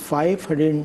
500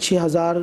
6000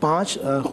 5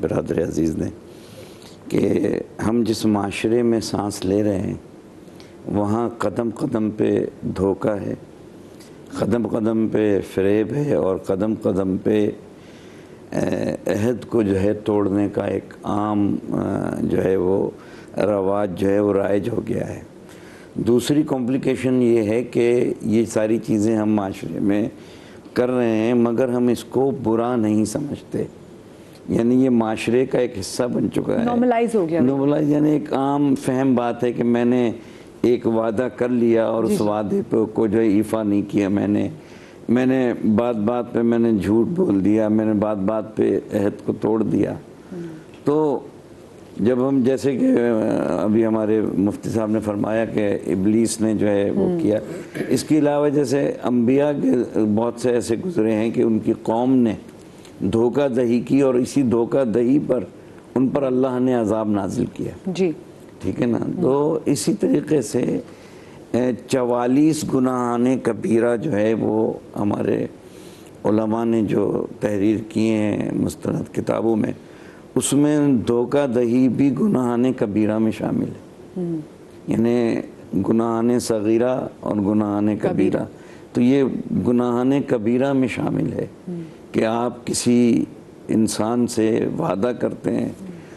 برادر عزیز نے کہ ہم جس معاشرے میں سانس لے رہے ہیں وہاں قدم قدم پہ دھوکہ ہے، قدم قدم پہ فریب ہے، اور قدم قدم پہ عہد کو جو ہے توڑنے کا ایک عام جو ہے وہ رواج جو ہے وہ رائج ہو گیا ہے۔ دوسری کمپلیکیشن یہ ہے کہ یہ ساری چیزیں ہم معاشرے میں کر رہے ہیں مگر ہم اس کو برا نہیں سمجھتے، یعنی یہ معاشرے کا ایک حصہ بن چکا ہے، نارملائز ہو گیا، نارملائز یعنی ایک عام فہم بات ہے کہ میں نے ایک وعدہ کر لیا اور اس وعدے کو جو ہے ایفا نہیں کیا، میں نے بات بات پہ میں نے جھوٹ بول دیا، میں نے بات بات پہ عہد کو توڑ دیا۔ تو جب ہم جیسے کہ ابھی ہمارے مفتی صاحب نے فرمایا کہ ابلیس نے جو ہے وہ کیا، اس کے علاوہ جیسے انبیاء کے بہت سے ایسے گزرے ہیں کہ ان کی قوم نے دھوکہ دہی کی اور اسی دھوکہ دہی پر ان پر اللہ نے عذاب نازل کیا، جی ٹھیک ہے نا۔ تو اسی طریقے سے 44 گناہان کبیرہ جو ہے وہ ہمارے علماء نے جو تحریر کیے ہیں مستند کتابوں میں، اس میں دھوکہ دہی بھی گناہان کبیرہ میں شامل ہے، یعنی گناہان صغیرہ اور گناہان کبیرہ۔ تو یہ گناہان کبیرہ میں شامل ہے کہ آپ کسی انسان سے وعدہ کرتے ہیں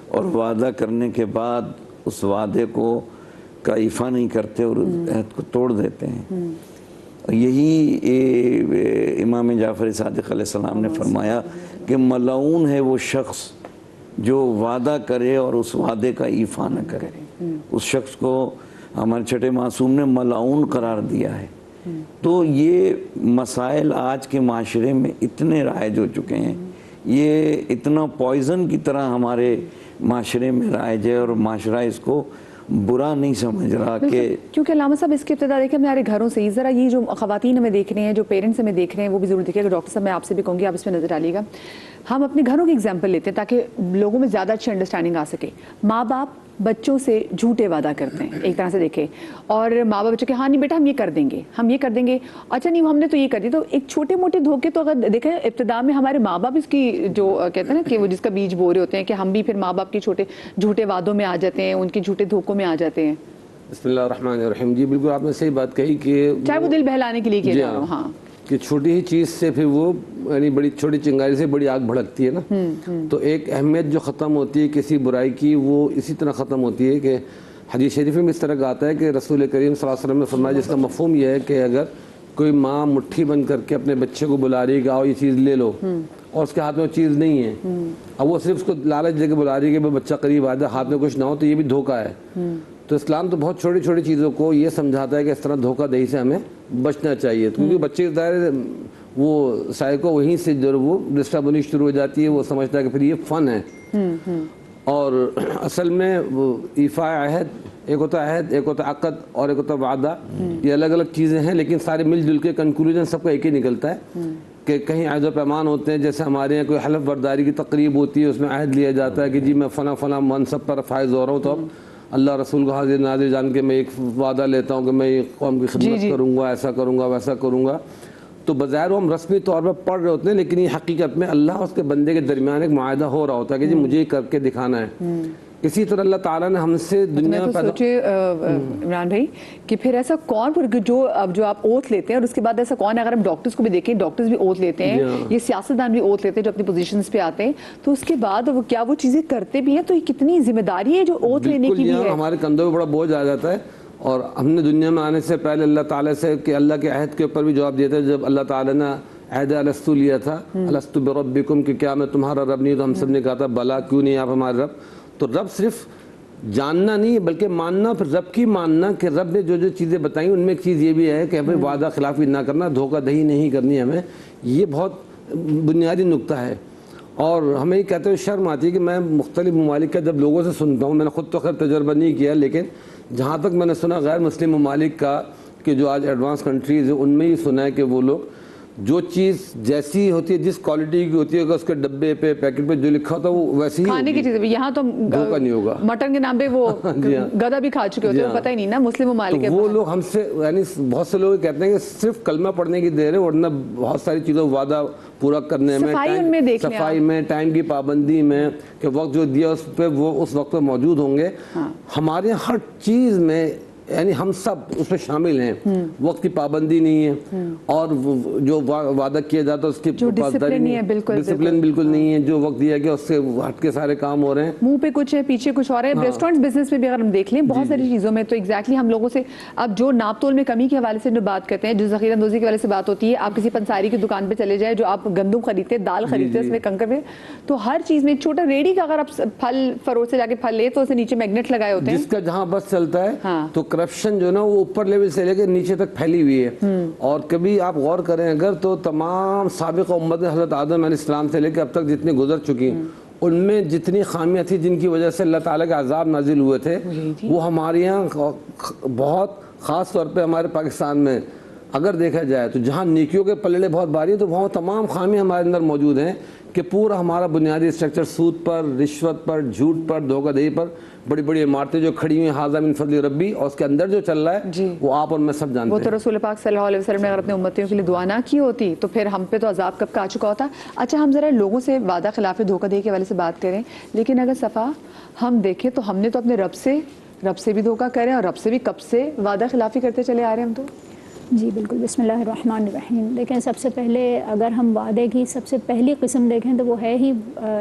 اور وعدہ کرنے کے بعد اس وعدے کو کا ایفا نہیں کرتے اور عہد کو توڑ دیتے ہیں۔ یہی امام جعفر صادق علیہ السلام نے فرمایا کہ ملعون ہے وہ شخص جو وعدہ کرے اور اس وعدے کا ایفا نہ کرے، اس شخص کو ہمارے چھٹے معصوم نے ملعون قرار دیا ہے۔ تو یہ مسائل آج کے معاشرے میں اتنے رائج ہو چکے ہیں، یہ اتنا پوائزن کی طرح ہمارے معاشرے میں رائج ہے اور معاشرہ اس کو برا نہیں سمجھ رہا کہ کیونکہ علامہ صاحب اس کی ابتدا دیکھیں ہمارے گھروں سے ہی، ذرا یہ جو خواتین ہمیں دیکھ رہے ہیں، جو پیرنٹس ہمیں دیکھ رہے ہیں، وہ بھی ضرور دیکھیں گا۔ ڈاکٹر صاحب میں آپ سے بھی کہوں گی آپ اس پہ نظر ڈالیے گا۔ ہم اپنے گھروں کی ایگزامپل لیتے ہیں تاکہ لوگوں میں زیادہ اچھی انڈرسٹینڈنگ آ سکے۔ ماں باپ بچوں سے جھوٹے وعدہ کرتے ہیں ایک طرح سے دیکھیں، اور ماں باپ بچوں کے ہاں نہیں بیٹا ہم یہ کر دیں گے، ہم یہ کر دیں گے، اچھا نہیں ہم نے تو یہ کر دیا۔ تو ایک چھوٹے موٹے دھوکے تو اگر دیکھیں ابتدا میں ہمارے ماں باپ اس کی جو کہتے ہیں نا کہ وہ جس کا بیج بو رہے ہوتے ہیں، کہ ہم بھی پھر ماں باپ کے چھوٹے جھوٹے وعدوں میں آ جاتے ہیں، ان کے جھوٹے دھوکوں میں آ جاتے ہیں۔ بسم اللہ الرحمن الرحیم۔ جی بالکل آپ نے صحیح بات کہی کہ چاہے وہ دل بہلانے کے لیے کیا جا رہا ہوں، ہاں کہ چھوٹی ہی چیز سے پھر وہ یعنی بڑی چھوٹی چنگاری سے بڑی آگ بھڑکتی ہے نا۔ تو ایک اہمیت جو ختم ہوتی ہے کسی برائی کی وہ اسی طرح ختم ہوتی ہے کہ حدیث شریف میں اس طرح کا آتا ہے کہ رسول کریم صلی اللہ علیہ وسلم نے فرمایا، جس کا مفہوم یہ ہے کہ اگر کوئی ماں مٹھی بند کر کے اپنے بچے کو بلا رہی ہے کہ آؤ یہ چیز لے لو، اور اس کے ہاتھ میں وہ چیز نہیں ہے، اب وہ صرف اس کو لالچ دے کے بلا رہی ہے کہ بچہ قریب آ جائے، ہاتھ میں کچھ نہ ہو، تو یہ بھی دھوکہ ہے۔ تو اسلام تو بہت چھوٹی چھوٹی چیزوں کو یہ سمجھاتا ہے کہ اس طرح دھوکہ دہی سے ہمیں بچنا چاہیے، کیونکہ بچے ظاہر وہ سائیکو وہیں سے جو وہ ڈسٹرب ہونی شروع ہو جاتی ہے، وہ سمجھتا ہے کہ پھر یہ فن ہے۔ اور اصل میں وہ ایفا عہد، ایک ہوتا ہے عہد، ایک ہوتا ہے عقد اور ایک ہوتا ہے وعدہ، یہ الگ الگ چیزیں ہیں لیکن سارے مل جل کے کنکلوژن سب کا ایک ہی نکلتا ہے کہ کہیں عہد و پیمان ہوتے ہیں، جیسے ہمارے یہاں کوئی حلف برداری کی تقریب ہوتی ہے، اس میں عہد لیا جاتا ہے کہ جی میں فلاں فلاں منصب پر فائز ہو رہا ہوں، تو اب اللہ رسول کو حاضر ناظر جان کے میں ایک وعدہ لیتا ہوں کہ میں قوم کی خدمت کروں گا، ایسا کروں گا ویسا کروں گا۔ تو بظاہر ہم رسمی طور پر پڑھ رہے ہوتے ہیں لیکن یہ حقیقت میں اللہ اور اس کے بندے کے درمیان ایک معاہدہ ہو رہا ہوتا ہے کہ جی مجھے یہ کر کے دکھانا ہے۔ اسی طرح اللہ تعالیٰ نے ہم سے دنیا میں سوچے عمران بھائی کہ پھر ایسا کون جو آپ اوتھ لیتے ہیں، اور اس کے بعد ایسا کون ہے، اگر ہم ڈاکٹرز کو بھی دیکھیں، ڈاکٹرز بھی اوتھ لیتے ہیں، یہ سیاستدان بھی اوتھ لیتے ہیں جو اپنی پوزیشنز پہ آتے ہیں، تو اس کے بعد وہ کیا وہ چیزیں کرتے بھی ہیں؟ تو یہ کتنی ذمہ داری ہے جو اوتھ لینے کی بھی ہے؟ ہمارے کندھوں پہ بڑا بوجھ آ جاتا ہے۔ اور ہم نے دنیا میں آنے سے پہلے اللہ تعالیٰ سے کہ اللہ کے عہد کے اوپر بھی جواب دیا تھا، جب اللہ تعالیٰ نے عہد الستو لیا تھا، الستو بربکم، کہ کیا میں تمہارا رب نہیں؟ تو ہم سب نے کہا تھا بلا، کیوں نہیں آپ ہمارے رب؟ تو رب صرف جاننا نہیں بلکہ ماننا، پھر رب کی ماننا کہ رب نے جو جو چیزیں بتائیں ان میں ایک چیز یہ بھی ہے کہ ہمیں وعدہ خلافی نہ کرنا، دھوکہ دہی نہیں کرنی ہمیں، یہ بہت بنیادی نقطہ ہے۔ اور ہمیں یہ کہتے ہوئے شرم آتی ہے کہ میں مختلف ممالک کا جب لوگوں سے سنتا ہوں، میں نے خود تو خیر تجربہ نہیں کیا لیکن جہاں تک میں نے سنا غیر مسلم ممالک کا کہ جو آج ایڈوانس کنٹریز ہیں ان میں ہی سنا ہے کہ وہ لوگ جو چیز جیسی ہوتی ہے, جس کوالٹی کی ہوتی ہے, اگر اس کے ڈبے پہ پیکٹ پہ جو لکھا ہوتا ہے وہ ویسی ہی کھانے کی چیزیں. یہاں تو دھوکہ نہیں ہوگا. مٹن کے نام پہ وہ گدا بھی کھا چکے ہوتے ہیں, پتہ ہی نہیں نا مسلم ممالک. وہ لوگ ہم سے, یعنی بہت سے لوگ کہتے ہیں کہ صرف کلمہ پڑھنے کی دیر ہے, ورنہ بہت ساری چیزوں وعدہ پورا کرنے میں, صفائی میں, ٹائم کی پابندی میں, کہ وقت جو دیا اس پہ وہ اس وقت پہ موجود ہوں گے. ہمارے ہر چیز میں یعنی ہم سب اس میں شامل ہیں. وقت کی پابندی نہیں ہے, اور جو وعدہ کیا جاتا ہے اس کی پاسداری نہیں ہے, ڈسپلن بالکل نہیں ہے. جو وقت دیا گیا اس سے ہٹ کے سارے کام ہو رہے ہیں, منہ پہ کچھ ہے پیچھے کچھ اور ہے. ریسٹورینٹ بزنس میں بھی اگر ہم دیکھ لیں بہت ساری چیزوں میں تو ایگزیکٹلی ہم لوگوں سے اب جو ناپ تول میں کمی کے حوالے سے جو بات کرتے ہیں, جو ذخیرہ اندوزی کے حوالے سے بات ہوتی ہے, آپ کسی پنساری کی دکان پہ چلے جائے, جو آپ گندم خریدتے دال خریدتے اس میں کنکر میں, تو ہر چیز میں ایک چھوٹا ریڈی کا اگر آپ پھل فروخت سے جا کے پھل لے تو اسے نیچے میگنیٹ لگائے ہوتے ہیں, جس کا جہاں بس چلتا ہے. تو کرپشن جو ہے نا وہ اوپر لیول سے لے کے نیچے تک پھیلی ہوئی ہے. اور کبھی آپ غور کریں اگر تو تمام سابق امت حضرت آدم علیہ السلام سے لے کے اب تک جتنی گزر چکی ہیں, ان میں جتنی خامیاں تھیں جن کی وجہ سے اللہ تعالیٰ کے عذاب نازل ہوئے تھے, وہ ہمارے یہاں بہت خاص طور پہ ہمارے پاکستان میں اگر دیکھا جائے تو جہاں نیکیوں کے پلڑے بہت بھاری ہیں تو وہاں تمام خامیاں ہمارے اندر موجود ہیں, کہ پورا ہمارا بنیادی اسٹرکچر سود پر, رشوت پر, جھوٹ پر, دھوکہ دہی پر, بڑی بڑی عمارتیں جو کھڑی ہوئی ہیں حاذا من فضل ربی, اور اس کے اندر جو چل رہا ہے وہ آپ اور میں سب جانتے ہیں. وہ تو رسول پاک صلی اللہ علیہ وسلم نے اگر اپنے امتیوں کے لیے دعا نہ کی ہوتی تو پھر ہم پہ تو عذاب کب کا آ چکا ہوتا. اچھا ہم ذرا لوگوں سے وعدہ خلاف دھوکہ دہی کے حوالے سے بات کریں, لیکن اگر صفا ہم دیکھیں تو ہم نے تو اپنے رب سے بھی دھوکہ کریں, اور رب سے بھی کب سے وعدہ خلافی کرتے چلے آ رہے ہیں ہم تو. جی بالکل. بسم اللہ الرحمن الرحیم. دیکھیں سب سے پہلے اگر ہم وعدے کی سب سے پہلی قسم دیکھیں تو وہ ہے ہی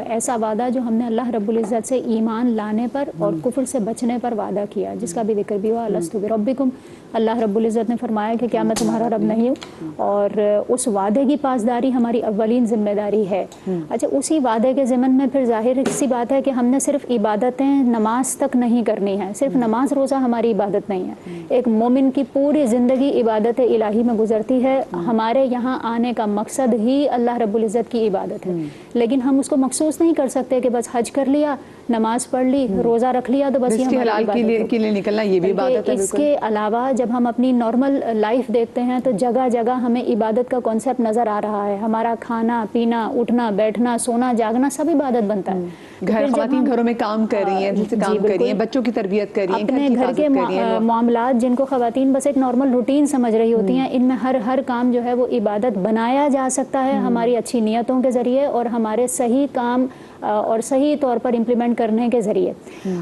ایسا وعدہ جو ہم نے اللہ رب العزت سے ایمان لانے پر اور کفر سے بچنے پر وعدہ کیا, جس کا بھی ذکر بھی ہوا, الستو بربکم. اللہ رب العزت نے فرمایا کہ کیا میں تمہارا رب نہیں ہوں, اور اس وعدے کی پاسداری ہماری اولین ذمہ داری ہے. اچھا اسی وعدے کے ضمن میں پھر ظاہر سی بات ہے کہ ہم نے صرف عبادتیں نماز تک نہیں کرنی ہیں, صرف نماز روزہ ہماری عبادت نہیں ہے. ایک مومن کی پوری زندگی عبادت الہی میں گزرتی ہے. ہمارے یہاں آنے کا مقصد ہی اللہ رب العزت کی عبادت ہے, لیکن ہم اس کو مخصوص نہیں کر سکتے کہ بس حج کر لیا, نماز پڑھ لی, روزہ رکھ لیا تو بس یہ حلال کے لیے نکلنا یہ بھی عبادت ہے. اس کے علاوہ جب ہم اپنی نارمل لائف دیکھتے ہیں تو جگہ جگہ ہمیں عبادت کا کانسیپٹ نظر آ رہا ہے. ہمارا کھانا پینا, اٹھنا بیٹھنا, سونا جاگنا سب عبادت بنتا ہے. خواتین گھروں میں کام کر رہی ہیں, کام کر رہی ہیں, بچوں کی تربیت کر رہی ہیں, اپنے گھر کے معاملات جن کو خواتین بس ایک نارمل روٹین سمجھ رہی ہوتی ہیں, ان میں ہر کام جو ہے وہ عبادت بنایا جا سکتا ہے ہماری اچھی نیتوں کے ذریعے اور ہمارے صحیح کام اور صحیح طور پر امپلیمنٹ کرنے کے ذریعے.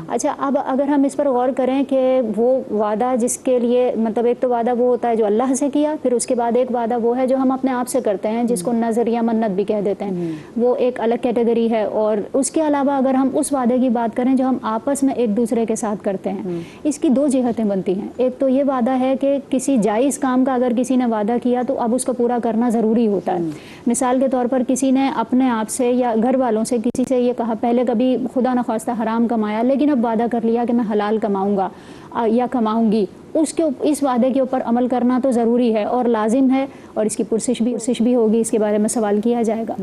اچھا اب اگر ہم اس پر غور کریں کہ وہ وعدہ جس کے لیے مطلب ایک تو وعدہ وہ ہوتا ہے جو اللہ سے کیا, پھر اس کے بعد ایک وعدہ وہ ہے جو ہم اپنے آپ سے کرتے ہیں جس کو نظر یا منت بھی کہہ دیتے ہیں, وہ ایک الگ کیٹیگری ہے. اور اس کے علاوہ اگر ہم اس وعدے کی بات کریں جو ہم آپس میں ایک دوسرے کے ساتھ کرتے ہیں, اس کی دو جہتیں بنتی ہیں. ایک تو یہ وعدہ ہے کہ کسی جائز کام کا اگر کسی نے وعدہ کیا تو اب اس کو پورا کرنا ضروری ہوتا ہے. مثال کے طور پر کسی نے اپنے آپ سے یا گھر والوں سے کسی سے یہ کہا, پہلے کبھی خدا نخواستہ حرام کمایا لیکن اب وعدہ کر لیا کہ میں حلال کماؤں گا یا کماؤں گی, اس وعدے کے اوپر عمل کرنا تو ضروری ہے اور لازم ہے, اور اس کی پرسش بھی ہوگی, اس کے بارے میں سوال کیا جائے گا.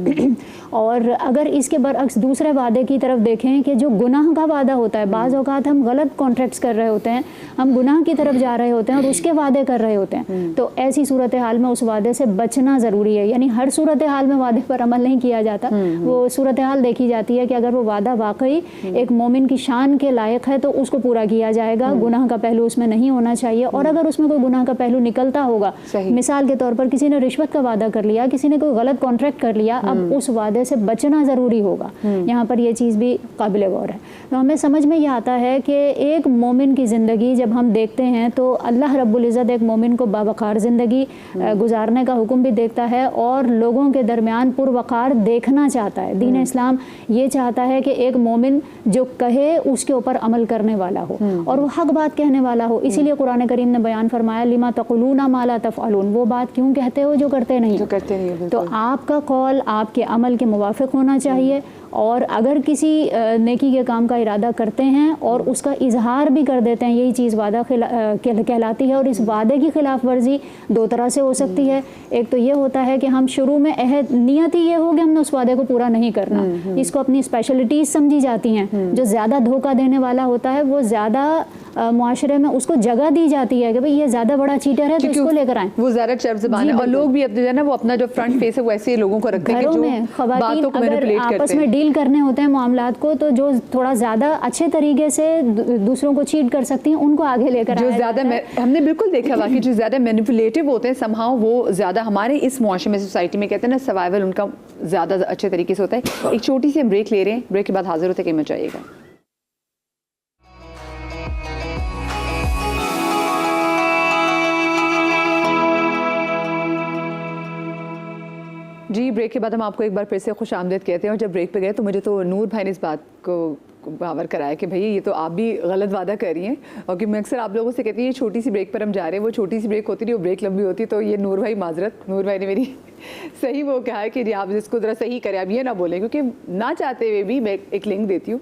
اور اگر اس کے برعکس دوسرے وعدے کی طرف دیکھیں کہ جو گناہ کا وعدہ ہوتا ہے, بعض اوقات ہم غلط کانٹریکٹس کر رہے ہوتے ہیں, ہم گناہ کی طرف جا رہے ہوتے ہیں اور اس کے وعدے کر رہے ہوتے ہیں, تو ایسی صورتحال میں اس وعدے سے بچنا ضروری ہے. یعنی ہر صورتحال میں وعدے پر عمل نہیں کیا جاتا, وہ صورتحال دیکھی جاتی ہے کہ اگر وہ وعدہ واقعی ایک مومن کی شان کے لائق ہے تو اس کو پورا کیا جائے گا, گناہ کا پہلو اس میں نہیں ہونا چاہیے. اور اگر اس میں کوئی گناہ کا پہلو نکلتا ہوگا, مثال کے طور پر کسی نے رشوت کا وعدہ کر لیا, کسی نے کوئی غلط کانٹریکٹ کر لیا, اب اس وعدے سے بچنا ضروری ہوگا. یہاں پر یہ چیز بھی قابل غور ہے. تو ہمیں سمجھ میں یہ آتا ہے کہ ایک مومن کی زندگی جب ہم دیکھتے ہیں تو اللہ رب العزت ایک مومن کو باوقار زندگی گزارنے کا حکم بھی دیکھتا ہے اور لوگوں کے درمیان پروقار دیکھنا چاہتا ہے. دین اسلام یہ چاہتا ہے کہ ایک مومن جو کہے اس کے اوپر عمل کرنے والا ہو اور وہ حق بات کہنے والا ہو. اسی لیے قرآن کریم نے بیان فرمایا لما تقولون ما لا تفعلون, وہ بات کیوں کہتے ہو جو کرتے نہیں. تو آپ کا قول آپ کے عمل کے موافق ہونا چاہیے اور اگر کسی نیکی کے کام کا ارادہ کرتے ہیں اور اس کا اظہار بھی کر دیتے ہیں، یہی چیز وعدہ کہلاتی ہے. اور اس وعدے کی خلاف ورزی دو طرح سے ہو سکتی ہے. ایک تو یہ ہوتا ہے کہ ہم شروع میں نیت ہی یہ ہو کہ ہم نے اس وعدے کو پورا نہیں کرنا، اس کو اپنی اسپیشلٹیز سمجھی جاتی ہیں. جو زیادہ دھوکہ دینے والا ہوتا ہے وہ زیادہ معاشرے میں اس کو جگہ دی جاتی ہے کہ بھئی یہ زیادہ بڑا چیٹر ہے تو اس کو لے کر آئیں. وہ زیادہ چرب زبان ہے اور لوگ بھی جو ہے نا وہ اپنا جو فرنٹ فیس ہے وہ ایسے لوگوں کو رکھتے ہیں کہ جو خواتین اگر آپس میں ڈیل کرنے ہوتے ہیں معاملات کو تو جو تھوڑا زیادہ اچھے طریقے سے دوسروں کو چیٹ کر سکتی ہیں ان کو آگے لے کر جو زیادہ ہم نے بالکل دیکھا واقعی جو زیادہ مینیپولیٹو ہوتے ہیں سمہاؤ وہ زیادہ ہمارے اس معاشرے میں سوسائٹی میں کہتے ہیں نا سروائیول ان کا زیادہ اچھے طریقے سے ہوتا ہے. ایک چھوٹی سی ہم بریک لے رہے ہیں، بریک کے بعد حاضر ہوتے کہ چاہیے گا. جی بریک کے بعد ہم آپ کو ایک بار پھر سے خوش آمدید کہتے ہیں. اور جب بریک پہ گئے تو مجھے تو نور بھائی نے اس بات کو باور کرایا کہ بھئی یہ تو آپ بھی غلط وعدہ کر رہی ہیں. اور کہ میں اکثر آپ لوگوں سے کہتی ہوں یہ چھوٹی سی بریک پر ہم جا رہے ہیں، وہ چھوٹی سی بریک ہوتی نہیں، وہ بریک لمبی ہوتی. تو یہ نور بھائی معذرت، نور بھائی نے میری صحیح وہ کہا ہے کہ جی آپ اس کو ذرا صحیح کریں، آپ یہ نہ بولیں کیونکہ نہ چاہتے ہوئے بھی میں ایک لنک دیتی ہوں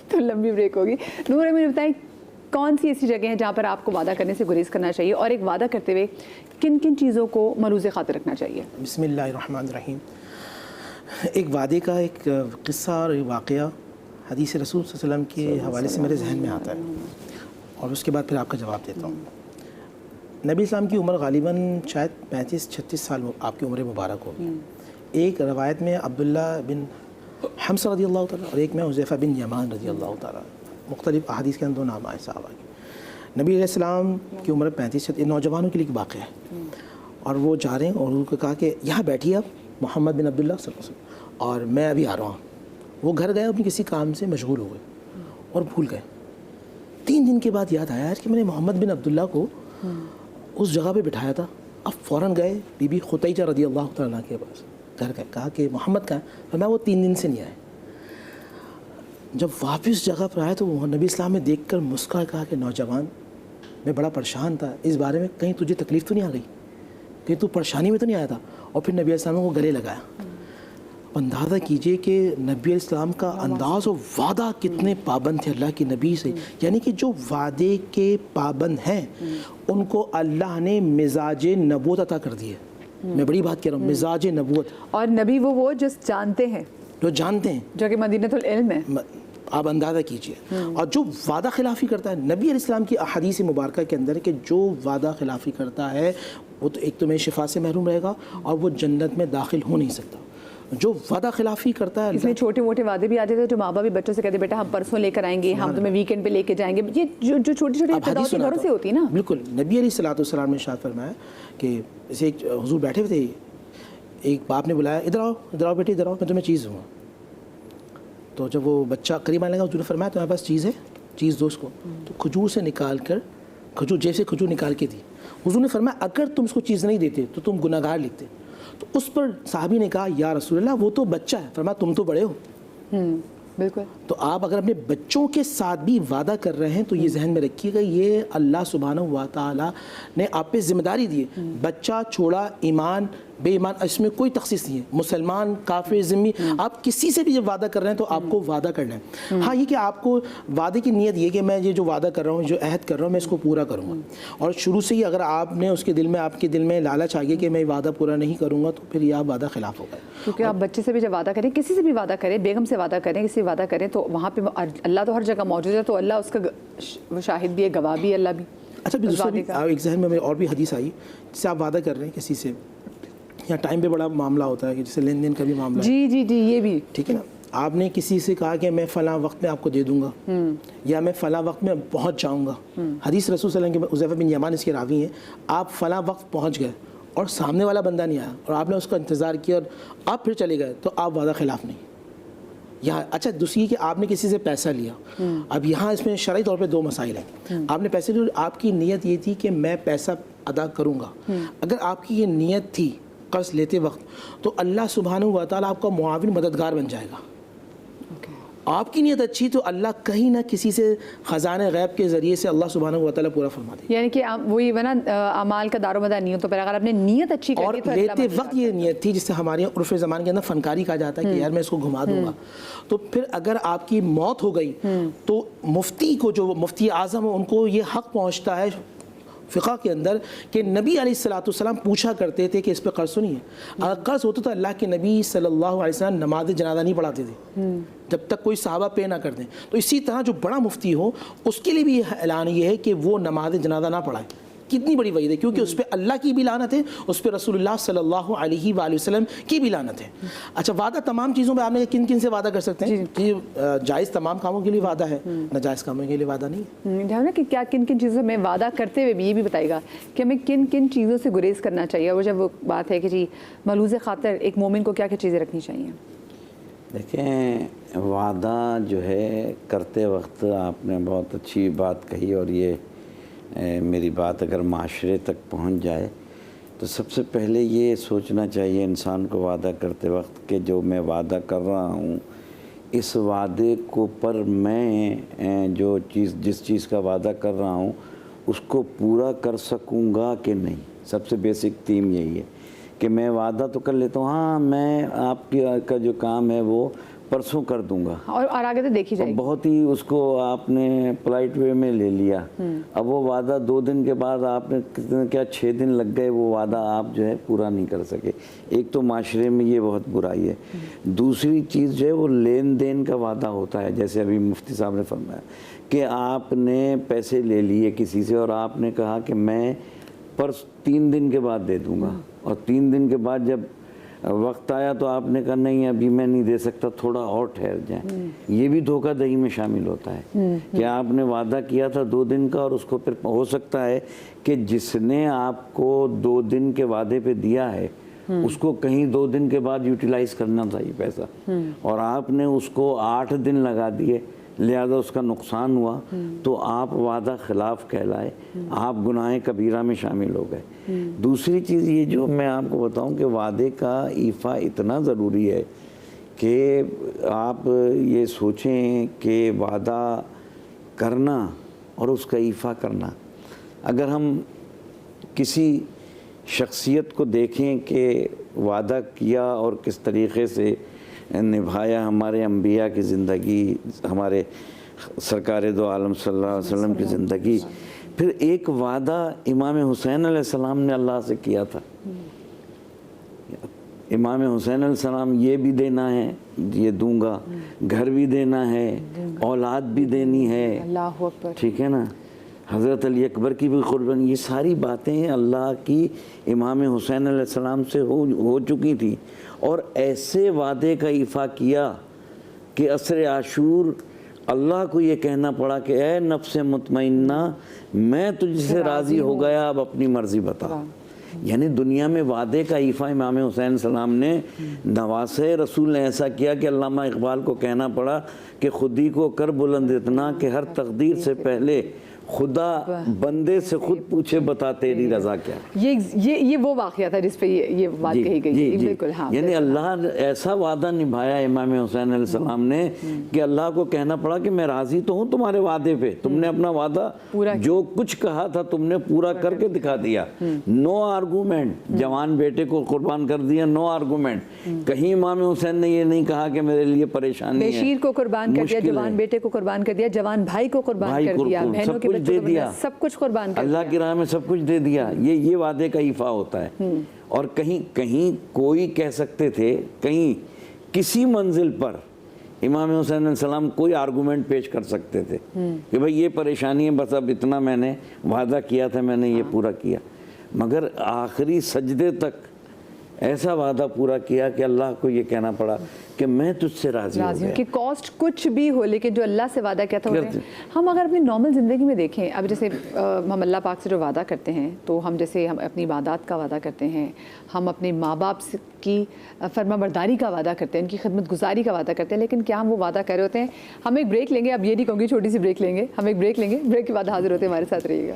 تو لمبی بریک ہوگی. نور بھائی مجھے بتائیں کون سی ایسی جگہ ہیں جہاں پر آپ کو وعدہ کرنے سے گریز کرنا چاہیے، اور ایک وعدہ کرتے ہوئے کن کن چیزوں کو ملحوظ خاطر رکھنا چاہیے؟ بسم اللہ الرحمن الرحیم. ایک وعدے کا ایک قصہ اور ایک واقعہ حدیث رسول صلی اللہ علیہ وسلم کے حوالے سے میرے ذہن میں آتا ہے اور اس کے بعد پھر آپ کا جواب دیتا ہوں. نبی اسلام کی عمر غالباً شاید 35-36 سال آپ کی عمر مبارک ہوگی. ایک روایت میں عبداللہ بن حمزہ رضی اللہ تعالیٰ اور ایک میں حذیفہ بن یمان رضی اللہ تعالیٰ، مختلف احادیث کے اندر دو نام آئے صحابہ کے. نبی علیہ السلام کی عمر 35 نوجوانوں کے لیے ایک واقعہ ہے اور وہ جا رہے ہیں اور ان کو کہا کہ یہاں بیٹھیے آپ محمد بن عبداللہ صلی اللہ علیہ وسلم اور میں ابھی آ رہا ہوں. وہ گھر گئے، اپنی کسی کام سے مشغول ہو گئے اور بھول گئے. 3 دن کے بعد یاد آیا کہ میں نے محمد بن عبداللہ کو اس جگہ پہ بٹھایا تھا. اب فوراً گئے بی بی خطیجہ رضی اللہ تعالیٰ کے پاس، گھر گئے، کہا کہ محمد کہاں ہے؟ فرمایا وہ 3 دن سے نہیں آئے. جب واپس جگہ پر آئے تو وہ نبی اسلام نے دیکھ کر مسکرا، کہا کہ نوجوان میں بڑا پریشان تھا اس بارے میں، کہیں تجھے تکلیف تو نہیں آ گئی، کہیں تو پریشانی میں تو نہیں آیا تھا؟ اور پھر نبی علیہ السلام کو گلے لگایا. اندازہ کیجئے کہ نبی علیہ السلام کا انداز اور وعدہ کتنے پابند تھے اللہ کے نبی سے. یعنی کہ جو وعدے کے پابند ہیں ان کو اللہ نے مزاج نبوت عطا کر دی ہے. میں بڑی بات کہہ رہا ہوں، مزاج نبوت. اور نبی وہ جو جانتے ہیں، جو جانتے ہیں، جو کہ مدینۃ العلم ہے. آپ اندازہ کیجئے. اور جو وعدہ خلافی کرتا ہے، نبی علیہ السلام کی احادیث مبارکہ کے اندر کہ جو وعدہ خلافی کرتا ہے وہ تو ایک تو میں شفا سے محروم رہے گا اور وہ جنت میں داخل ہو نہیں سکتا. جو وعدہ خلافی کرتا ہے، اس میں چھوٹے موٹے وعدے بھی آتے تھے جو ماں باپ بھی بچوں سے کہتے بیٹا ہم پرسوں لے کر آئیں گے، ہم تمہیں ویکینڈ پہ لے کے جائیں گے. یہ جو چھوٹی چھوٹی ابتداؤں کے گھروں سے ہوتی ہے نا. بالکل. نبی علیہ الصلوۃ والسلام نے ارشاد فرمایا کہ جیسے ایک حضور بیٹھے ہوئے تھے، ایک باپ نے بلایا ادھر آؤ ادھر آؤ بیٹی ادھر آؤ میں تمہیں چیز دوں گا. تو جب وہ بچہ قریب آنے لگا حضور نے فرمایا تمہارے پاس چیز ہے، چیز دو اس کو. تو کھجور سے نکال کر کھجور جیب سے کھجور نکال کے دی. حضور نے فرمایا اگر تم اس کو چیز نہیں دیتے تو تم گناہ گار لکھتے. تو اس پر صحابی نے کہا یا رسول اللہ وہ تو بچہ ہے. فرمایا تم تو بڑے ہو. بالکل. تو آپ اگر اپنے بچوں کے ساتھ بھی وعدہ کر رہے ہیں تو یہ ذہن میں رکھیے گا یہ اللہ سبحانہ و تعالیٰ نے آپ پہ ذمہ داری دی ہے. بچہ چھوڑا، ایمان بے ایمان اس میں کوئی تخصیص نہیں ہے، مسلمان کافر ذمہ، آپ کسی سے بھی جب وعدہ کر رہے ہیں تو آپ کو وعدہ کرنا ہے. ہاں یہ کہ آپ کو وعدے کی نیت یہ کہ میں یہ جو وعدہ کر رہا ہوں، جو عہد کر رہا ہوں میں اس کو پورا کروں گا. اور شروع سے ہی اگر آپ نے اس کے دل میں آپ کے دل میں لالچ آ گیا کہ میں وعدہ پورا نہیں کروں گا تو پھر یہ آپ وعدہ خلاف ہوگا. کیونکہ آپ بچے سے بھی جب وعدہ کریں، کسی سے بھی وعدہ کریں، بیگم سے وعدہ کریں، کسی سے وعدہ کریں تو وہاں پہ اللہ تو ہر جگہ موجود ہے، تو اللہ اس کا شاہد بھی ہے، گواہ بھی ہے اللہ بھی. اچھا بھی دوسرا بھی ایک ذہن میں اور بھی حدیث آئی جس سے آپ وعدہ کر رہے ہیں کسی سے، یا ٹائم پہ بڑا معاملہ ہوتا ہے کہ جیسے لین دین کا بھی معاملہ ہے. جی جی جی یہ بھی ٹھیک ہے نا. آپ نے کسی سے کہا کہ میں فلاں وقت میں آپ کو دے دوں گا یا میں فلاں وقت میں پہنچ جاؤں گا. حدیث رسول صلی اللہ علیہ وسلم کے حذیفہ بن یمان اس کے راوی ہیں. آپ فلاں وقت پہنچ گئے اور سامنے والا بندہ نہیں آیا اور آپ نے اس کا انتظار کیا اور آپ پھر چلے گئے تو آپ وعدہ خلاف نہیں. یہاں اچھا دوسری کہ آپ نے کسی سے پیسہ لیا. اب یہاں اس میں شرعی طور پہ 2 مسائل ہیں. آپ نے پیسے لیے، آپ کی نیت یہ تھی کہ میں پیسہ ادا کروں گا. اگر آپ کی یہ نیت تھی قرض لیتے وقت تو اللہ سبحانہ و تعالیٰ آپ کا معاون مددگار بن جائے گا. آپ کی نیت اچھی تو اللہ کہیں نہ کسی سے خزانہ غیب کے ذریعے سے اللہ سبحانہ و تعالیٰ پورا فرما دے. یعنی کہ وہی بنا اعمال کا دار و مدار نیتوں پر، اگر آپ نے نیت اچھی اور کری تو لیتے وقت یہ نیت تھی، جس سے ہمارے عرف زمان کے اندر فنکاری کہا جاتا ہے کہ یار میں اس کو گھما دوں گا. تو پھر اگر آپ کی موت ہو گئی تو مفتی کو، جو مفتی اعظم ان کو یہ حق پہنچتا ہے فقہ کے اندر کہ نبی علیہ الصلوۃ والسلام پوچھا کرتے تھے کہ اس پہ قرض سنیے. اگر قرض ہوتا تو اللہ کے نبی صلی اللہ علیہ وسلم نماز جنازہ نہیں پڑھاتے تھے جب تک کوئی صحابہ پے نہ کر دیں. تو اسی طرح جو بڑا مفتی ہو اس کے لیے بھی یہ اعلان یہ ہے کہ وہ نماز جنازہ نہ پڑھائے. کتنی بڑی وعید ہے، کیونکہ اس پہ اللہ کی بھی لعنت ہے، اس پہ رسول اللہ صلی اللہ علیہ وآلہ وسلم کی بھی لعنت ہے. اچھا، وعدہ تمام چیزوں پہ آپ نے کن کن سے وعدہ کر سکتے ہیں؟ کہ جائز تمام کاموں کے لیے وعدہ ہے، ناجائز کاموں کے لیے وعدہ نہیں ہے. نا کہ کیا کن کن چیزوں میں وعدہ کرتے ہوئے بھی یہ بھی بتائے گا کہ ہمیں کن کن چیزوں سے گریز کرنا چاہیے، اور جب وہ بات ہے کہ جی ملوذ خاطر ایک مومن کو کیا کیا چیزیں رکھنی چاہیے؟ دیکھیں، وعدہ جو ہے کرتے وقت آپ نے بہت اچھی بات کہی، اور یہ میری بات اگر معاشرے تک پہنچ جائے تو سب سے پہلے یہ سوچنا چاہیے انسان کو وعدہ کرتے وقت کہ جو میں وعدہ کر رہا ہوں اس وعدے کو پر میں جس چیز کا وعدہ کر رہا ہوں اس کو پورا کر سکوں گا کہ نہیں. سب سے بیسک تھیم یہی ہے کہ میں وعدہ تو کر لیتا ہوں، ہاں میں آپ کا جو کام ہے وہ پرسوں کر دوں گا، اور آگے تو دیکھی جائے گی. بہت ہی اس کو آپ نے پلائٹ وے میں لے لیا. اب وہ وعدہ 2 دن کے بعد آپ نے کیا 6 دن لگ گئے، وہ وعدہ آپ جو ہے پورا نہیں کر سکے. ایک تو معاشرے میں یہ بہت برائی ہے. دوسری چیز جو ہے وہ لین دین کا وعدہ ہوتا ہے. جیسے ابھی مفتی صاحب نے فرمایا کہ آپ نے پیسے لے لیے کسی سے اور آپ نے کہا کہ میں 3 دن کے بعد دے دوں گا، اور 3 دن کے بعد جب وقت آیا تو آپ نے کہا نہیں ابھی میں نہیں دے سکتا، تھوڑا اور ٹھہر جائیں. یہ بھی دھوکہ دہی میں شامل ہوتا ہے کہ آپ نے وعدہ کیا تھا 2 دن کا، اور اس کو پھر ہو سکتا ہے کہ جس نے آپ کو 2 دن کے وعدے پہ دیا ہے اس کو کہیں 2 دن کے بعد یوٹیلائز کرنا تھا یہ پیسہ، اور آپ نے اس کو 8 دن لگا دیے، لہذا اس کا نقصان ہوا، تو آپ وعدہ خلاف کہلائے، آپ گناہ کبیرہ میں شامل ہو گئے. دوسری چیز یہ جو میں آپ کو بتاؤں کہ وعدے کا ایفا اتنا ضروری ہے کہ آپ یہ سوچیں کہ وعدہ کرنا اور اس کا ایفا کرنا، اگر ہم کسی شخصیت کو دیکھیں کہ وعدہ کیا اور کس طریقے سے نبھایا، ہمارے انبیاء کی زندگی، ہمارے سرکار دو عالم صلی اللہ علیہ وسلم کی زندگی. پھر ایک وعدہ امام حسین علیہ السلام نے اللہ سے کیا تھا. امام حسین علیہ السلام یہ بھی دینا ہے، یہ دوں گا، گھر بھی دینا ہے، اولاد بھی دینی ہے، اللہ اکبر، ٹھیک ہے نا، حضرت علی اکبر کی بھی قربانی، یہ ساری باتیں اللہ کی امام حسین علیہ السلام سے ہو چکی تھی. اور ایسے وعدے کا ایفا کیا کہ عصر عاشور اللہ کو یہ کہنا پڑا کہ اے نفس مطمئنہ میں تجھ سے راضی ہو گیا، اب اپنی مرضی بتا. یعنی دنیا میں وعدے کا ایفا امام حسین السلام نے نواسے رسول نے ایسا کیا کہ علامہ اقبال کو کہنا پڑا کہ خودی کو کر بلند اتنا کہ ہر تقدیر سے پہلے خدا بندے سے خود پوچھے بتا تیری رضا کیا. یہ وہ واقعہ تھا جس پہ یہ بات کہی گئی. بالکل ہاں، یعنی اللہ نے ایسا وعدہ نبھایا امام حسین علیہ السلام نے کہ اللہ کو کہنا پڑا کہ میں راضی تو ہوں تمہارے وعدے پہ، تم نے اپنا وعدہ جو کچھ کہا تھا تم نے پورا کر کے دکھا دیا. نو آرگومنٹ، جوان بیٹے کو قربان کر دیا، نو آرگومنٹ. کہیں امام حسین نے یہ نہیں کہا کہ میرے لیے پریشانی ہے، بشیر کو قربان کر دیا، جوان بیٹے کو قربان کر دیا، جوان بھائی کو قربان کر دیا، بہنوں کے دے دیا، سب کچھ قربان کر دیا، اللہ کی راہ میں سب کچھ دے دیا. یہ وعدے کا ایفا ہوتا ہے. اور کہیں کوئی کہہ سکتے تھے، کہیں کسی منزل پر امام حسین علیہ السلام کوئی آرگومنٹ پیش کر سکتے تھے کہ بھئی یہ پریشانی ہے، بس اب اتنا میں نے وعدہ کیا تھا میں نے یہ پورا کیا. مگر آخری سجدے تک ایسا وعدہ پورا کیا کہ اللہ کو یہ کہنا پڑا کہ میں تجھ سے راضی ہوں کہ کاسٹ کچھ بھی ہو، لیکن جو اللہ سے وعدہ کیا تھا. ہم اگر اپنی نارمل زندگی میں دیکھیں، اب جیسے ہم اللہ پاک سے جو وعدہ کرتے ہیں، تو ہم جیسے ہم اپنی عبادات کا وعدہ کرتے ہیں، ہم اپنے ماں باپ کی فرما برداری کا وعدہ کرتے ہیں، ان کی خدمت گزاری کا وعدہ کرتے ہیں، لیکن کیا ہم وہ وعدہ کر رہے ہوتے ہیں؟ ہم ایک بریک لیں گے، اب یہ نہیں کہوں گی چھوٹی سی بریک لیں گے، ہم ایک بریک لیں گے، بریک کے بعد حاضر ہوتے ہیں، ہمارے ساتھ رہیے گا.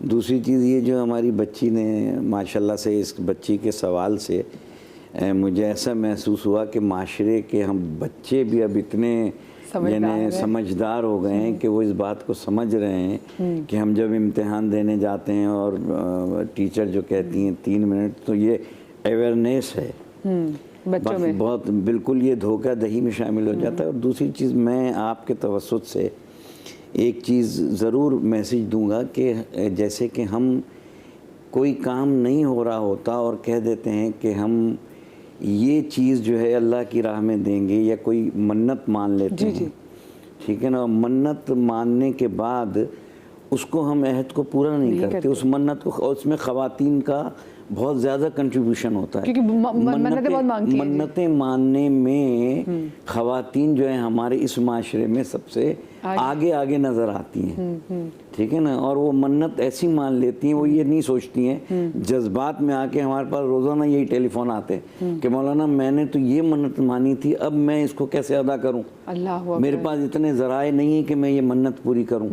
دوسری چیز یہ جو ہماری بچی نے ماشاءاللہ سے اس بچی کے سوال سے مجھے ایسا محسوس ہوا کہ معاشرے کے ہم بچے بھی اب اتنے یعنی سمجھدار ہو گئے ہیں کہ وہ اس بات کو سمجھ رہے ہیں کہ ہم جب امتحان دینے جاتے ہیں اور ٹیچر جو کہتی ہیں 3 منٹ، تو یہ اویئرنیس ہے بچوں میں، بہت بالکل یہ دھوکہ دہی میں شامل ہو جاتا ہے۔ اور دوسری چیز میں آپ کے توسط سے ایک چیز ضرور میسیج دوں گا کہ جیسے کہ ہم کوئی کام نہیں ہو رہا ہوتا اور کہہ دیتے ہیں کہ ہم یہ چیز جو ہے اللہ کی راہ میں دیں گے، یا کوئی منت مان لیتے ہیں، ٹھیک ہے نا، منت ماننے کے بعد اس کو ہم عہد کو پورا نہیں کرتے، اس منت کو، اس میں خواتین کا بہت زیادہ کنٹریبیوشن ہوتا ہے، کیونکہ منتیں ماننے میں خواتین جو ہیں ہمارے اس معاشرے میں سب سے آگے نظر آتی ہیں، ٹھیک ہے نا، اور وہ منت ایسی مان لیتی ہیں، وہ یہ نہیں سوچتی ہیں، جذبات میں آ کے ہمارے پاس روزانہ یہی ٹیلی فون آتے ہیں کہ مولانا میں نے تو یہ منت مانی تھی، اب میں اس کو کیسے ادا کروں، میرے پاس اتنے ذرائع نہیں ہیں کہ میں یہ منت پوری کروں۔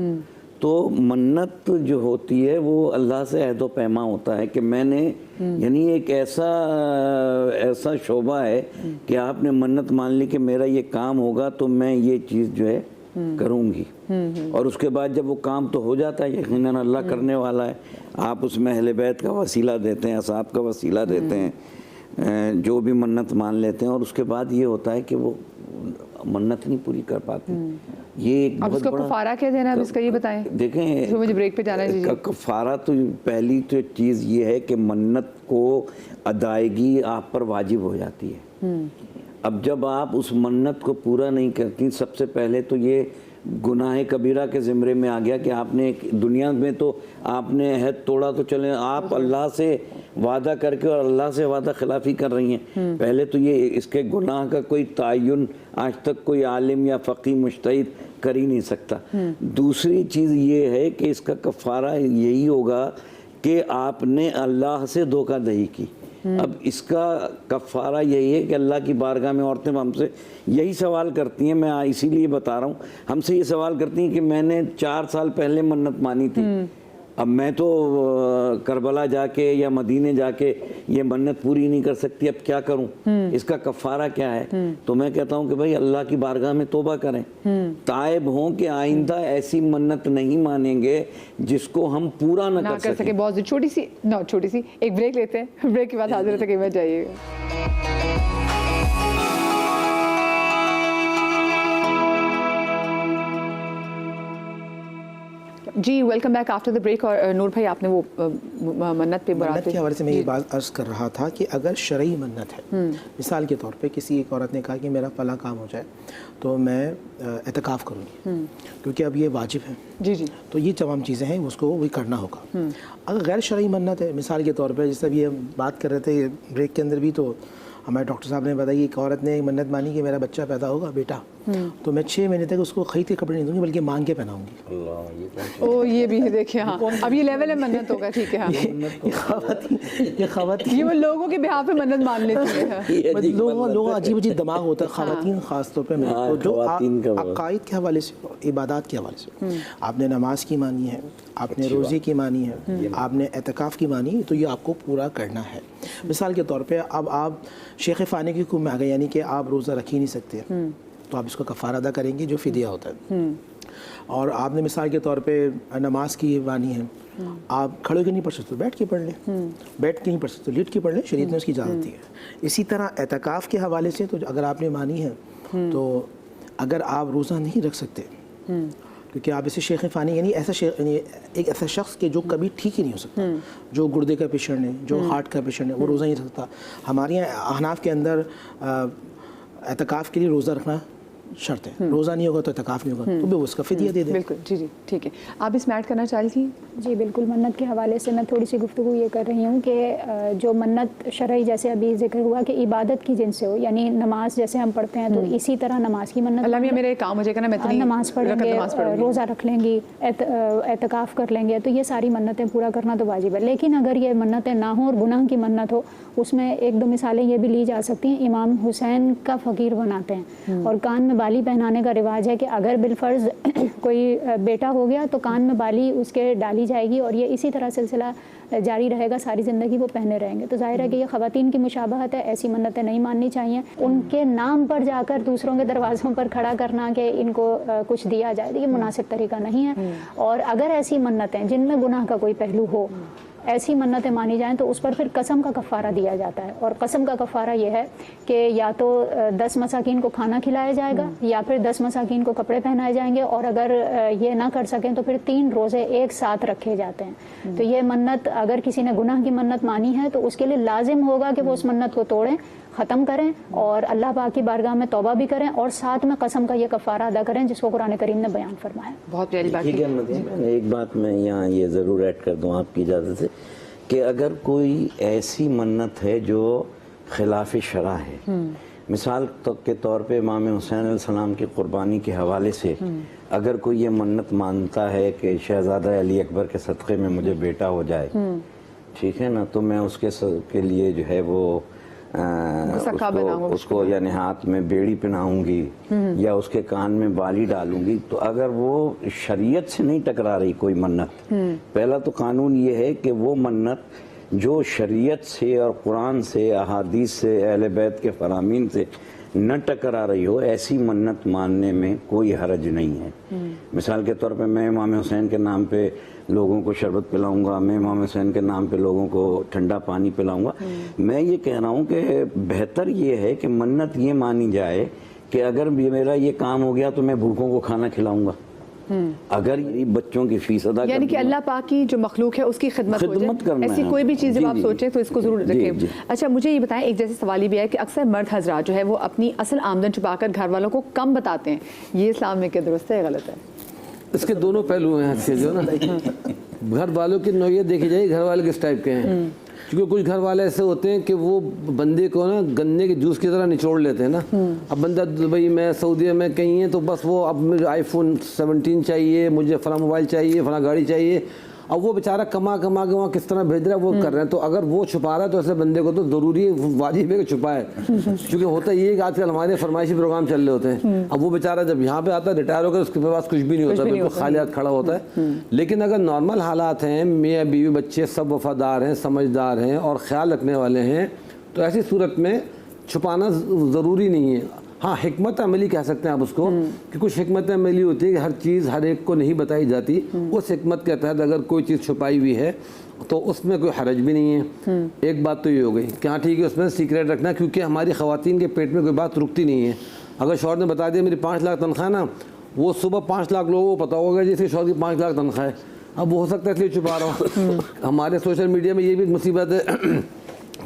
تو منت جو ہوتی ہے وہ اللہ سے عہد و پیما ہوتا ہے کہ میں نے، یعنی ایک ایسا شعبہ ہے کہ آپ نے منت مان لی کہ میرا یہ کام ہوگا تو میں یہ چیز جو ہے کروں گی، اور اس کے بعد جب وہ کام تو ہو جاتا ہے، یقیناً اللہ کرنے والا ہے، آپ اس میں اہل بیت کا وسیلہ دیتے ہیں، اصحاب کا وسیلہ دیتے ہیں، جو بھی منت مان لیتے ہیں، اور اس کے بعد یہ ہوتا ہے کہ وہ منت نہیں پوری کر پاتی۔ یہ ایک اب اس کا کفارہ کیا دینا ہے، اب اس کا یہ بتائیں۔ دیکھیں مجھے بریک پہ جانا ہے۔ کفارہ تو پہلی تو چیز یہ ہے کہ منت کو ادائیگی آپ پر واجب ہو جاتی ہے۔ اب جب آپ اس منت کو پورا نہیں کرتی، سب سے پہلے تو یہ گناہ کبیرہ کے زمرے میں آ گیا کہ آپ نے دنیا میں تو آپ نے عہد توڑا، تو چلیں آپ اللہ سے وعدہ کر کے اور اللہ سے وعدہ خلافی کر رہی ہیں۔ پہلے تو یہ اس کے گناہ کا کوئی تعین آج تک کوئی عالم یا فقی مجتہد کر ہی نہیں سکتا۔ دوسری چیز یہ ہے کہ اس کا کفارہ یہی ہوگا کہ آپ نے اللہ سے دھوکہ دہی کی۔ اب اس کا کفارہ یہی ہے کہ اللہ کی بارگاہ میں عورتیں ہم سے یہی سوال کرتی ہیں، میں اسی لیے بتا رہا ہوں، ہم سے یہ سوال کرتی ہیں کہ میں نے 4 سال پہلے منت مانی تھی، اب میں تو کربلا جا کے یا مدینے جا کے یہ منت پوری نہیں کر سکتی، اب کیا کروں، اس کا کفارہ کیا ہے؟ تو میں کہتا ہوں کہ بھائی اللہ کی بارگاہ میں توبہ کریں، تائب ہوں کہ آئندہ ایسی منت نہیں مانیں گے جس کو ہم پورا نہ کر سکیں۔ بہت چھوٹی سی ایک بریک لیتے ہیں، بریک کے بعد حاضر تک میں جائیے گا۔ جی welcome back after the break. اور نور بھائی آپ نے وہ منت پہ منت کے حوالے سے میں یہ بات عرض کر رہا تھا کہ اگر شرعی منت ہے، مثال کے طور پہ کسی ایک عورت نے کہا کہ میرا فلاں کام ہو جائے تو میں اعتکاف کروں گی، کیونکہ اب یہ واجب ہے، جی تو یہ تمام چیزیں ہیں اس کو وہی کرنا ہوگا۔ اگر غیر شرعی منت ہے، مثال کے طور پہ جیسے ابھی ہم بات کر رہے تھے بریک کے اندر بھی، تو ہمارے ڈاکٹر صاحب نے بتایا کہ ایک عورت نے منت مانی کہ میرا بچہ پیدا ہوگا بیٹا، تو میں 6 مہینے تک اس کو خرید کے کپڑے نہیں دوں گی بلکہ مانگ کے پہناؤں گی۔ او یہ بھی دیکھیں، ہاں اب یہ لیول ہے منت ہوگا، ٹھیک ہے، ہاں یہ خواتین یہ وہ لوگوں کے بہاف پہ منت مان لیتی ہیں، لوگوں عجیب عجیب دماغ ہوتا ہے، خواتین خاص طور پہ جو عقائد کے حوالے سے، عبادات کے حوالے سے، آپ نے نماز کی مانی ہے، آپ نے روزے کی مانی ہے، آپ نے اعتکاف کی مانی ہے، تو یہ آپ کو پورا کرنا ہے۔ مثال کے طور پہ اب آپ شیخ فانی کی حکم میں آ گئے، یعنی کہ آپ روزہ رکھ ہی نہیں سکتے، تو آپ اس کا کفارہ ادا کریں گے جو فدیہ ہوتا ہے۔ اور آپ نے مثال کے طور پہ نماز کی وانی ہے، آپ کھڑے ہو کے نہیں پڑھ سکتے، بیٹھ کے پڑھ لیں، بیٹھ کے نہیں پڑھ سکتے لیٹ کے پڑھ لیں، شریعت میں اس کی اجازت دی ہے۔ اسی طرح اعتکاف کے حوالے سے تو اگر آپ نے مانی ہے تو اگر آپ روزہ نہیں رکھ سکتے، کیونکہ آپ اسے شیخ فانی یعنی ایک ایسا شخص کہ جو کبھی ٹھیک ہی نہیں ہو سکتا، جو گردے کا پیشنٹ ہے، جو ہارٹ کا پیشنٹ ہے، وہ روزہ نہیں رکھ سکتا۔ ہمارے یہاں احناف کے اندر اعتکاف کے لیے روزہ رکھنا شرط ہے، روزہ نہیں ہوگا تو اعتکاف نہیں ہوگا، تو بھی اس کا فدیہ دے دیں۔ بالکل، جی ٹھیک ہے۔ آپ اس میں ایڈ کرنا چاہ رہی تھیں؟ جی بالکل، منت کے حوالے سے میں تھوڑی سی گفتگو یہ کر رہی ہوں کہ جو منت شرعی جیسے ابھی ذکر ہوا کہ عبادت کی جنس سے ہو، یعنی نماز جیسے ہم پڑھتے ہیں تو اسی طرح نماز کی منت، اللہ میاں میرا ایک کام ہو جائے گا نا، میں اتنی نماز پڑھ لیں گے، روزہ رکھ لیں گی، اعتکاف کر لیں گے، تو یہ ساری منتیں پورا کرنا تو واجب ہے۔ لیکن اگر یہ منتیں نہ ہوں اور گناہ کی منت ہو، اس میں 1-2 مثالیں یہ بھی لی جا سکتی ہیں۔ امام حسین کا فقیر بناتے ہیں اور کان میں بالی پہنانے کا رواج ہے کہ اگر بالفرض کوئی بیٹا ہو گیا تو کان میں بالی اس کے ڈالی جائے گی اور یہ اسی طرح سلسلہ جاری رہے گا، ساری زندگی وہ پہنے رہیں گے. تو ظاہر ہے کہ یہ خواتین کی مشابہت ہے، ایسی منتیں نہیں ماننی چاہیے. ان کے نام پر جا کر دوسروں کے دروازوں پر کھڑا کرنا کہ ان کو کچھ دیا جائے، یہ مناسب طریقہ نہیں ہے. اور اگر ایسی منتیں جن میں گناہ کا کوئی پہلو ہو، ایسی منتیں مانی جائیں تو اس پر پھر قسم کا کفارہ دیا جاتا ہے. اور قسم کا کفارہ یہ ہے کہ یا تو 10 مساکین کو کھانا کھلایا جائے گا یا پھر 10 مساکین کو کپڑے پہنائے جائیں گے، اور اگر یہ نہ کر سکیں تو پھر 3 روزے ایک ساتھ رکھے جاتے ہیں. تو یہ منت اگر کسی نے گناہ کی منت مانی ہے تو اس کے لیے لازم ہوگا کہ وہ اس منت کو توڑیں، ختم کریں اور اللہ پاک کی بارگاہ میں توبہ بھی کریں اور ساتھ میں قسم کا یہ کفارہ ادا کریں جس کو قرآن کریم نے بیان فرمایا. بہت پیاری بات ہے. ایک بات میں یہاں یہ ضرور ایڈ کر دوں آپ کی اجازت سے کہ اگر کوئی ایسی منت ہے جو خلاف شرع ہے، مثال کے طور پہ امام حسین علیہ السلام کی قربانی کے حوالے سے اگر کوئی یہ منت مانتا ہے کہ شہزادہ علی اکبر کے صدقے میں مجھے بیٹا ہو جائے، ٹھیک ہے نا، تو میں اس کے لیے جو ہے وہ اس کو یعنی ہاتھ میں بیڑی پہناؤں گی یا اس کے کان میں بالی ڈالوں گی. تو اگر وہ شریعت سے نہیں ٹکرا رہی کوئی منت، پہلا تو قانون یہ ہے کہ وہ منت جو شریعت سے اور قرآن سے، احادیث سے، اہل بیت کے فرامین سے نہ ٹکرا رہی ہو، ایسی منت ماننے میں کوئی حرج نہیں ہے. مثال کے طور پہ میں امام حسین کے نام پہ لوگوں کو شربت پلاؤں گا، میں امام حسین کے نام پہ لوگوں کو ٹھنڈا پانی پلاؤں گا. میں یہ کہہ رہا ہوں کہ بہتر یہ ہے کہ منت یہ مانی جائے کہ اگر میرا یہ کام ہو گیا تو میں بھوکوں کو کھانا کھلاؤں گا، اگر بچوں کی فیس ادا یعنی کہ اللہ پاک کی جو مخلوق ہے اس کی خدمت ہو جائے. ایسی کوئی بھی چیز جب آپ سوچیں تو اس کو ضرور رکھیں. اچھا مجھے یہ بتائیں، ایک جیسے سوال یہ بھی ہے کہ اکثر مرد حضرات جو ہے وہ اپنی اصل آمدن چھپا کر گھر والوں کو کم بتاتے ہیں، یہ اسلام میں کیا درست ہے یا غلط ہے؟ اس کے دونوں پہلو ہیں اس کے جو نا گھر والوں کی نوعیت دیکھی جائے، گھر والے کس ٹائپ کے ہیں. کیونکہ کچھ گھر والے ایسے ہوتے ہیں کہ وہ بندے کو نا گنے کے جوس کی طرح نچوڑ لیتے ہیں نا. اب بندہ دبئی میں، سعودیہ میں کہیں ہے تو بس وہ اب مجھے آئی فون 17 چاہیے، مجھے فلاں موبائل چاہیے، فلاں گاڑی چاہیے. اب وہ بیچارہ کما کے وہاں کس طرح بھیج رہا ہے وہ کر رہے ہیں. تو اگر وہ چھپا رہا ہے تو ایسے بندے کو تو ضروری واجب ہے کہ چھپائے. کیونکہ ہوتا یہ ہے کہ آج کل ہمارے فرمائشی پروگرام چل رہے ہوتے ہیں. اب وہ بیچارہ جب یہاں پہ آتا ہے ریٹائر ہو کر، اس کے پاس کچھ بھی نہیں ہوتا، بالکل خالی ہاتھ کھڑا ہوتا ہے. لیکن اگر نارمل حالات ہیں، میاں بیوی بچے سب وفادار ہیں، سمجھدار ہیں اور خیال رکھنے والے ہیں، تو ایسی صورت میں چھپانا ضروری نہیں ہے. ہاں حکمت عملی کہہ سکتے ہیں آپ اس کو، کہ کچھ حکمت عملی ہوتی ہے کہ ہر چیز ہر ایک کو نہیں بتائی جاتی. اس حکمت کے تحت اگر کوئی چیز چھپائی ہوئی ہے تو اس میں کوئی حرج بھی نہیں ہے. ایک بات تو یہ ہو گئی کہ ہاں ٹھیک ہے اس میں سیکریٹ رکھنا، کیونکہ ہماری خواتین کے پیٹ میں کوئی بات رکتی نہیں ہے. اگر شوہر نے بتا دیا میری 5 لاکھ تنخواہ نا، وہ صبح 5 لاکھ لوگوں کو پتا ہوگا جیسے شوہر کی 5 لاکھ تنخواہ ہے. اب وہ ہو سکتا ہے اس لیے چھپا رہا ہوں. ہمارے سوشل میڈیا میں یہ بھی مصیبت ہے،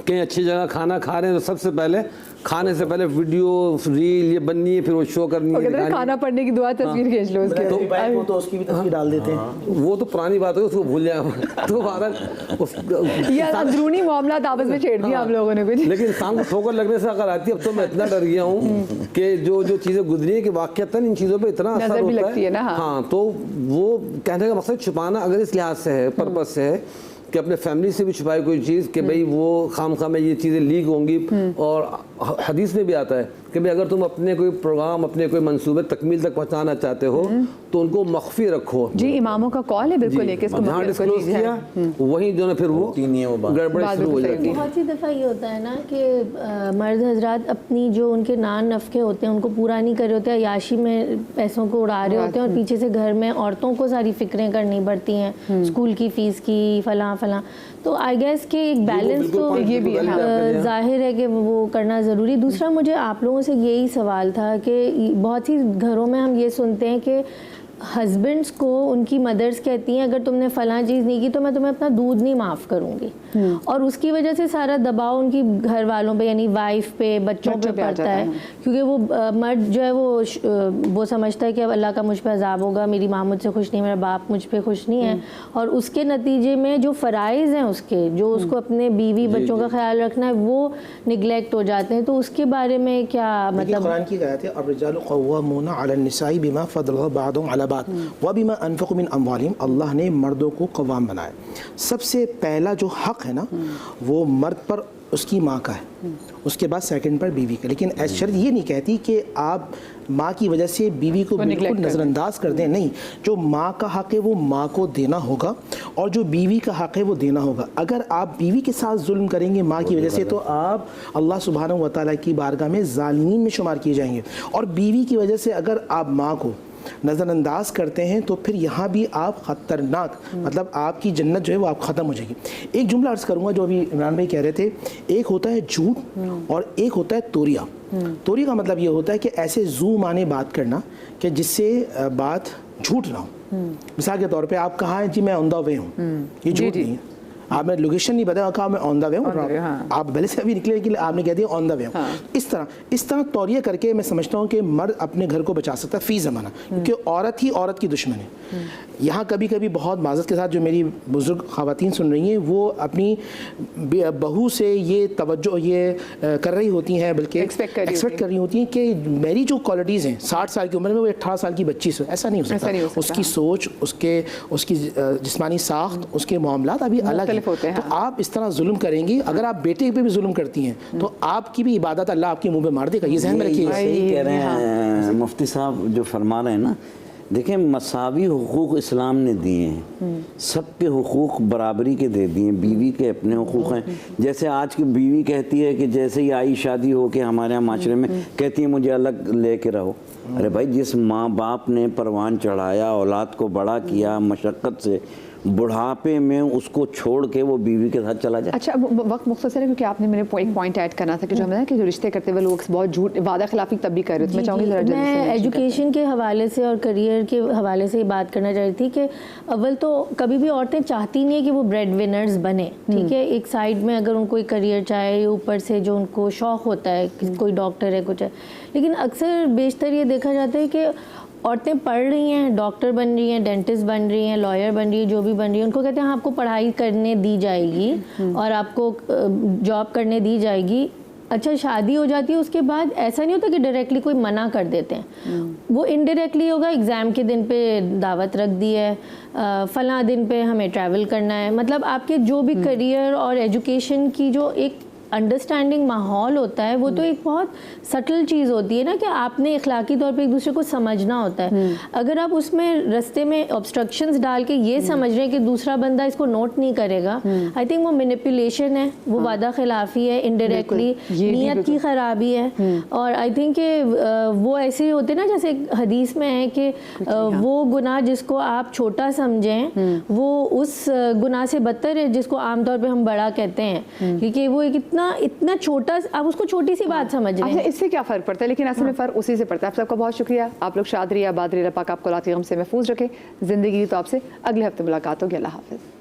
کہیں اچھی جگہ کھانا کھا رہے ہیں تو سب سے پہلے کھانے سے پہلے ویڈیو ریل یہ بننی ہے، پھر وہ شو کرنی ہے، کھانا پڑنے کی دعا تصویر کھینچ لو اس کے تو اس کی بھی تصویر ڈال دیتے ہیں. وہ تو پرانی بات ہے، اس کو بھول جائے. تو یہ اندرونی معاملات آپس میں چھیڑ دیا ہم لوگوں نے کچھ. لیکن انسان کو ٹھوکر لگنے سے اگر آتی ہے، اب تو میں اتنا ڈر گیا ہوں کہ جو چیزیں گزری ہیں کہ واقعتاً ان چیزوں پہ اتنا اثر ہوتا ہے. ہاں تو وہ کہنے کا مقصد چھپانا اگر اس لحاظ سے ہے، پرپس سے ہے کہ اپنے فیملی سے بھی چھپائے کوئی چیز کہ بھئی وہ خام میں یہ چیزیں لیک ہوں گی. اور حدیث میں بھی آتا ہے کہ بھئی اگر تم اپنے کوئی پروگرام، اپنے کوئی منصوبے تکمیل تک پہنچانا چاہتے ہو تو ان کو مخفی رکھو. جی اماموں کا قول ہے بالکل، جہاں ڈسکلوز کیا وہیں جو ہے پھر وہ گڑبڑ شروع ہو جاتی ہے. بہت سی دفعہ یہ ہوتا ہے نا کہ مرد حضرات اپنی جو ان کے نان نفقے ہوتے ہیں ان کو پورا نہیں کر رہے ہوتے، عیاشی میں پیسوں کو اڑا رہے ہوتے ہیں، اور پیچھے سے گھر میں عورتوں کو ساری فکریں کرنی پڑتی ہیں، اسکول کی فیس کی، فلاں. تو آئی گیس کہ ایک بیلنس تو یہ بھی ظاہر ہے کہ وہ کرنا ضروری. دوسرا مجھے آپ لوگوں سے یہی سوال تھا کہ بہت سی گھروں میں ہم یہ سنتے ہیں کہ ہسبینڈس کو ان کی مدرس کہتی ہیں اگر تم نے فلاں چیز نہیں کی تو میں تمہیں اپنا دودھ نہیں معاف کروں گی، اور اس کی وجہ سے سارا دباؤ ان کی گھر والوں پہ یعنی وائف پہ، بچوں پہ پڑتا ہے. کیونکہ وہ مرد جو ہے وہ سمجھتا ہے کہ اب اللہ کا مجھ پہ عذاب ہوگا، میری ماں مجھ سے خوش نہیں، میرا باپ مجھ پہ خوش نہیں ہے، اور اس کے نتیجے میں جو فرائض ہیں اس کے، جو اس کو اپنے بیوی بچوں کا خیال رکھنا ہے، وہ نگلیکٹ ہو جاتے ہیں. تو اس کے بارے میں کیا مطلب؟ قرآن کی آیت ہے الرجال قوامون علی النساء بما فضل بعضهم على بعض وبما انفقوا من اموالهم. اللہ نے مردوں کو قوام بنایا. سب سے پہلا جو حق ہے نا وہ مرد پر اس کی ماں کا ہے، اس کے بعد سیکنڈ پر بیوی کا. لیکن شرط یہ نہیں کہتی کہ آپ ماں کی وجہ سے بیوی کو بالکل نظر انداز کر دیں. نہیں، جو ماں کا حق ہے وہ ماں کو دینا ہوگا اور جو بیوی کا حق ہے وہ دینا ہوگا. اگر آپ بیوی کے ساتھ ظلم کریں گے ماں کی وجہ سے تو آپ اللہ سبحانہ و تعالیٰ کی بارگاہ میں ظالمین میں شمار کیے جائیں گے. اور بیوی کی وجہ سے اگر آپ ماں کو نظر انداز کرتے ہیں تو پھر یہاں بھی آپ خطرناک، مطلب آپ کی جنت جو ہے وہ آپ ختم ہو جائے گی. ایک جملہ عرض کروں گا جو ابھی عمران بھائی کہہ رہے تھے، ایک ہوتا ہے جھوٹ اور ایک ہوتا ہے توریا. توریا کا مطلب یہ ہوتا ہے کہ ایسے زو مانے بات کرنا کہ جس سے بات جھوٹ نہ ہو. مثال کے طور پہ آپ کہاں ہیں جی میں آن دا وے ہوں، یہ جھوٹ نہیں ہے. آپ نے لوکیشن نہیں بتایا، کہا میں آن دا وے ہوں، آپ پہلے سے ابھی نکلے کہ آپ نے کہہ دیا آن دا وے ہوں. اس طرح توریہ کر کے میں سمجھتا ہوں کہ مرد اپنے گھر کو بچا سکتا ہے فی زمانہ، کیونکہ عورت ہی عورت کی دشمن ہے. یہاں کبھی کبھی بہت معذرت کے ساتھ جو میری بزرگ خواتین سن رہی ہیں وہ اپنی بہو سے یہ توجہ یہ کر رہی ہوتی ہیں، بلکہ ایکسپیکٹ کر رہی ہوتی ہیں کہ میری جو کوالٹیز ہیں 60 سال کی عمر میں وہ 18 سال کی بچی سے. ایسا نہیں ہو سکتا. اس کی سوچ، اس کی جسمانی ساخت، اس کے معاملات ابھی الگ ہیں. تو آپ اس طرح ظلم کریں گی، اگر آپ بیٹے پہ بھی ظلم کرتی ہیں تو آپ کی بھی عبادت اللہ آپ کے منہ پہ مار دے گا. یہ ذہن میں رکھیے. صحیح کہہ رہے ہیں مفتی صاحب جو فرما رہے ہیں نا. دیکھیں مساوی حقوق اسلام نے دیے ہیں، سب کے حقوق برابری کے دے دیے ہیں. بیوی کے اپنے حقوق ہیں. جیسے آج کی بیوی کہتی ہے کہ جیسے ہی آئی شادی ہو کے ہمارے یہاں معاشرے میں کہتی ہے مجھے الگ لے کے رہو. ارے بھائی جس ماں باپ نے پروان چڑھایا، اولاد کو بڑا کیا مشقت سے، بڑھاپے میں اس کو چھوڑ کے وہ بیوی کے ساتھ چلا جائے. اچھا وقت مختصر ہے کیونکہ آپ نے ایک پوائنٹ ایڈ کرنا تھا کہ جو ہمیں کہ جو رشتے کرتے ہوئے لوگ بہت جھوٹ وعدہ خلافی تب بھی کر رہے تھے. میں چاہوں گی ذرا جلدی سے. میں ایجوکیشن کے حوالے سے اور کریئر کے حوالے سے یہ بات کرنا چاہ رہی تھی کہ اول تو کبھی بھی عورتیں چاہتی نہیں ہے کہ وہ بریڈ ونرز بنے. ٹھیک ہے، ایک سائڈ میں اگر ان کو ایک کریئر چاہے، اوپر سے جو ان کو شوق ہوتا ہے کوئی ڈاکٹر ہے کچھ ہے. لیکن اکثر بیشتر یہ دیکھا جاتا ہے کہ عورتیں پڑھ رہی ہیں، ڈاکٹر بن رہی ہیں، ڈینٹسٹ بن رہی ہیں، لائر بن رہی ہیں، جو بھی بن رہی ہیں، ان کو کہتے ہیں آپ کو پڑھائی کرنے دی جائے گی اور آپ کو جاب کرنے دی جائے گی. اچھا شادی ہو جاتی ہے، اس کے بعد ایسا نہیں ہوتا کہ ڈائریکٹلی کوئی منع کر دیتے ہیں. وہ انڈائریکٹلی ہوگا، ایگزام کے دن پہ دعوت رکھ دی ہے، فلاں دن پہ ہمیں ٹریول کرنا ہے. مطلب آپ کے جو بھی کریئر اور ایجوکیشن کی جو ایک انڈرسٹینڈنگ ماحول ہوتا ہے وہ تو ایک بہت سٹل چیز ہوتی ہے نا کہ آپ نے اخلاقی طور پہ ایک دوسرے کو سمجھنا ہوتا ہے. اگر آپ اس میں رستے میں آبسٹرکشنز ڈال کے یہ سمجھ رہے ہیں کہ دوسرا بندہ اس کو نوٹ نہیں کرے گا، آئی تھنک وہ مینیپولیشن ہے، وہ وعدہ خلافی ہے، انڈائریکٹلی نیت کی خرابی ہے. اور آئی تھنک کہ وہ ایسے ہی ہوتے نا جیسے حدیث میں ہے کہ وہ گناہ جس کو آپ چھوٹا سمجھیں وہ اس گناہ سے بدتر ہے جس کو عام طور پہ ہم بڑا کہتے ہیں، کیونکہ وہ ایک اتنا چھوٹا، آپ اس کو چھوٹی سی بات سمجھ رہے ہیں. اس سے کیا فرق پڑتا ہے؟ لیکن اصل میں فرق اسی سے پڑتا ہے. آپ سب کا بہت شکریہ. آپ لوگ شاد رہیے، آباد رہیے، اللہ پاک آپ کو اولاد کے غم سے محفوظ رکھے. زندگی تو آپ سے اگلے ہفتے ملاقات ہوگی. اللہ حافظ.